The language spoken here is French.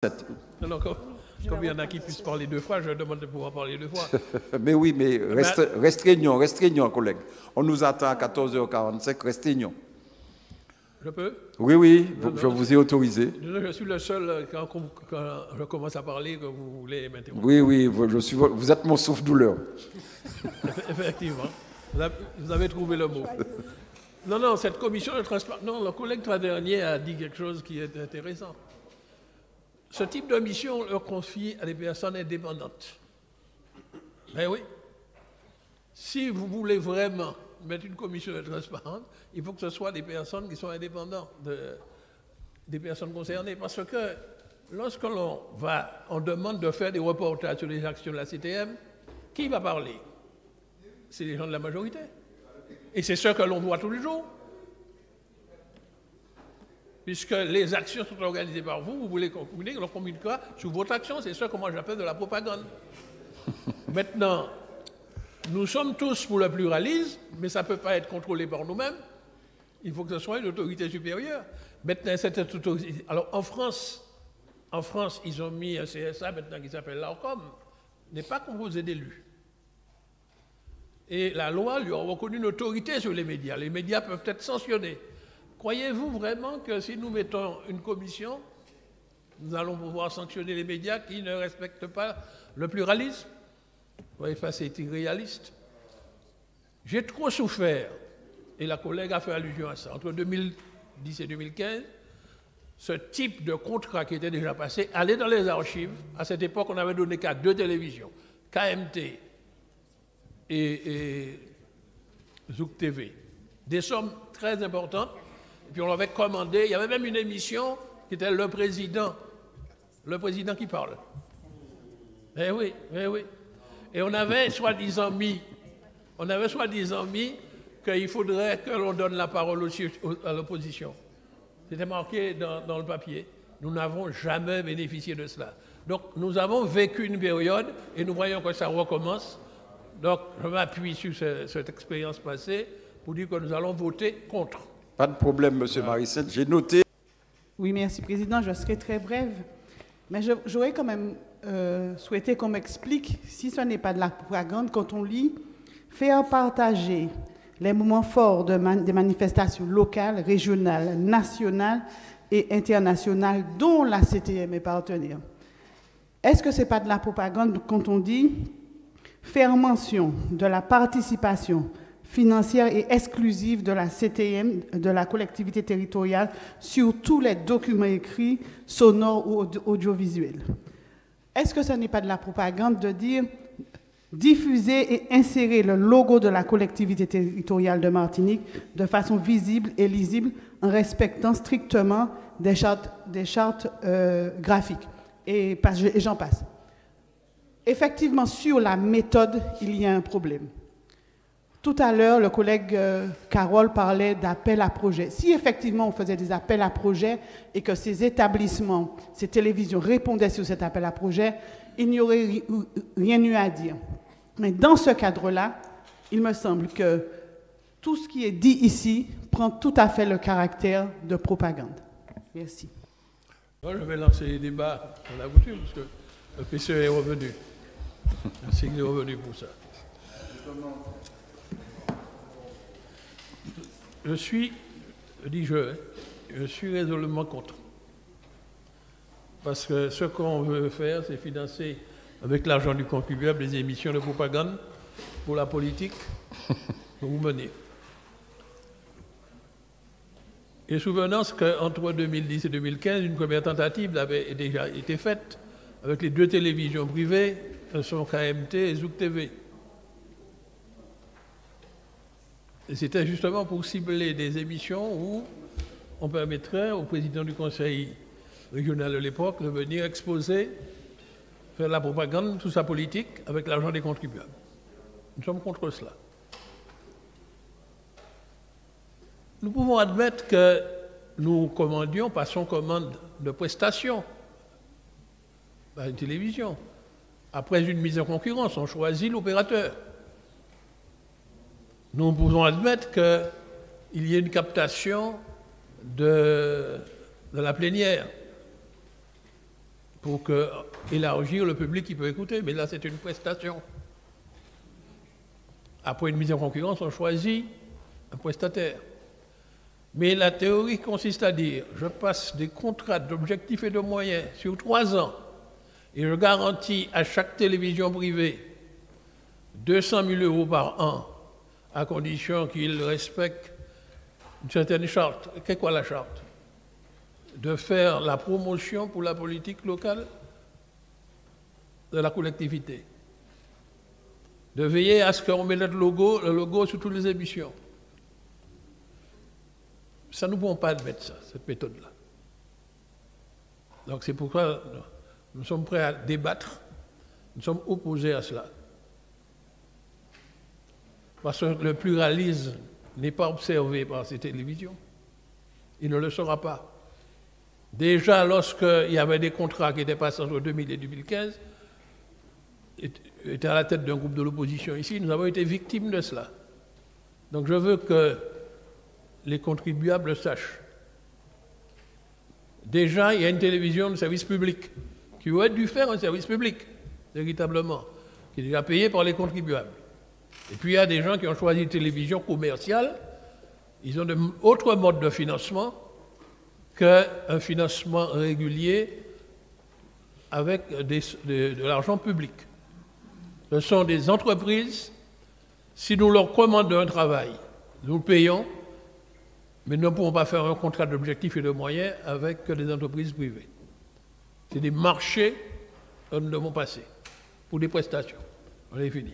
Alors, comme il y en a qui puissent parler deux fois, je demande de pouvoir parler deux fois. Mais oui, mais restreignons, collègues. On nous attend à 14h45, restreignons. Je peux? Oui, oui, Non, je vous ai autorisé. Je suis le seul, quand je commence à parler, que vous voulez m'interrompre. Oui, oui, vous êtes mon souffle-douleur. Effectivement. Vous avez trouvé le mot. Non, cette commission de transparence... Non, le collègue dernier a dit quelque chose qui est intéressant. Ce type de mission leur confie à des personnes indépendantes. Ben oui. Si vous voulez vraiment mettre une commission de transparence, il faut que ce soit des personnes qui sont indépendantes des personnes concernées. Parce que lorsque on demande de faire des reportages sur les actions de la CTM, qui va parler? C'est les gens de la majorité. Et c'est ce que l'on voit tous les jours. Puisque les actions sont organisées par vous, vous voulez qu'on communique sur votre action, c'est ça que moi j'appelle de la propagande. Maintenant, nous sommes tous pour le pluralisme, mais ça ne peut pas être contrôlé par nous-mêmes. Il faut que ce soit une autorité supérieure. Maintenant, cette autorité... Alors, en France, ils ont mis un CSA maintenant qui s'appelle l'ARCOM, n'est pas composé d'élus. Et la loi lui a reconnu une autorité sur les médias. Les médias peuvent être sanctionnés. Croyez-vous vraiment que si nous mettons une commission, nous allons pouvoir sanctionner les médias qui ne respectent pas le pluralisme? Oui, ça c'est irréaliste. J'ai trop souffert, et la collègue a fait allusion à ça, entre 2010 et 2015, ce type de contrat qui était déjà passé, allez dans les archives. À cette époque, on avait donné qu'à 2 télévisions, KMT et Zouk TV. Des sommes très importantes. Et puis on l'avait commandé. Il y avait même une émission qui était le président qui parle. Eh oui. Et on avait soi-disant mis qu'il faudrait que l'on donne la parole aussi à l'opposition. C'était marqué dans le papier. Nous n'avons jamais bénéficié de cela. Donc nous avons vécu une période et nous voyons que ça recommence. Donc je m'appuie sur cette expérience passée pour dire que nous allons voter contre. Pas de problème, M. Marissel. J'ai noté. Oui, merci, Président. Je serai très brève. Mais j'aurais quand même souhaité qu'on m'explique, si ce n'est pas de la propagande, quand on lit « faire partager les moments forts des manifestations locales, régionales, nationales et internationales dont la CTM est partenaire ». Est-ce que ce n'est pas de la propagande quand on dit « faire mention de la participation financière et exclusive de la CTM, de la collectivité territoriale, sur tous les documents écrits, sonores ou audiovisuels ». Est-ce que ce n'est pas de la propagande de dire diffuser et insérer le logo de la collectivité territoriale de Martinique de façon visible et lisible en respectant strictement des chartes graphiques et j'en passe. Effectivement, sur la méthode, il y a un problème. Tout à l'heure, le collègue Carole parlait d'appels à projets. Si effectivement on faisait des appels à projets et que ces établissements, ces télévisions répondaient sur cet appel à projets, il n'y aurait rien eu à dire. Mais dans ce cadre-là, il me semble que tout ce qui est dit ici prend tout à fait le caractère de propagande. Merci. Moi, je vais lancer les débats à la coutume, parce que le PCE est revenu. Merci qu'il est revenu pour ça. Je suis résolument contre. Parce que ce qu'on veut faire, c'est financer avec l'argent du contribuable les émissions de propagande pour la politique que vous menez. Et souvenance qu'entre 2010 et 2015, une première tentative avait déjà été faite avec les 2 télévisions privées, ce sont KMT et Zouk TV. Et c'était justement pour cibler des émissions où on permettrait au président du conseil régional de l'époque de venir exposer, faire la propagande sous sa politique avec l'argent des contribuables. Nous sommes contre cela. Nous pouvons admettre que nous passons commande de prestations à une télévision. Après une mise en concurrence, on choisit l'opérateur. Nous pouvons admettre qu'il y ait une captation de la plénière. pour élargir le public qui peut écouter. Mais là, c'est une prestation. Après une mise en concurrence, on choisit un prestataire. Mais la théorie consiste à dire, je passe des contrats d'objectifs et de moyens sur 3 ans et je garantis à chaque télévision privée 200 000 euros par an, à condition qu'il respecte une certaine charte. Qu'est-ce quoi la charte? De faire la promotion pour la politique locale de la collectivité. De veiller à ce qu'on mette le logo sur toutes les émissions. Ça ne nous prend pas de mettre ça, cette méthode-là. Donc c'est pourquoi nous sommes prêts à débattre, nous sommes opposés à cela. Parce que le pluralisme n'est pas observé par ces télévisions. Il ne le sera pas. Déjà, lorsqu'il y avait des contrats qui étaient passés entre 2000 et 2015, était à la tête d'un groupe de l'opposition ici, nous avons été victimes de cela. Donc je veux que les contribuables sachent. Déjà, il y a une télévision de service public qui aurait dû faire un service public, véritablement, qui est déjà payé par les contribuables. Et puis il y a des gens qui ont choisi une télévision commerciale, ils ont d'autres modes de financement qu'un financement régulier avec de l'argent public. Ce sont des entreprises, si nous leur commandons un travail, nous le payons, mais nous ne pouvons pas faire un contrat d'objectifs et de moyens avec des entreprises privées. C'est des marchés que nous devons passer pour des prestations. On est fini.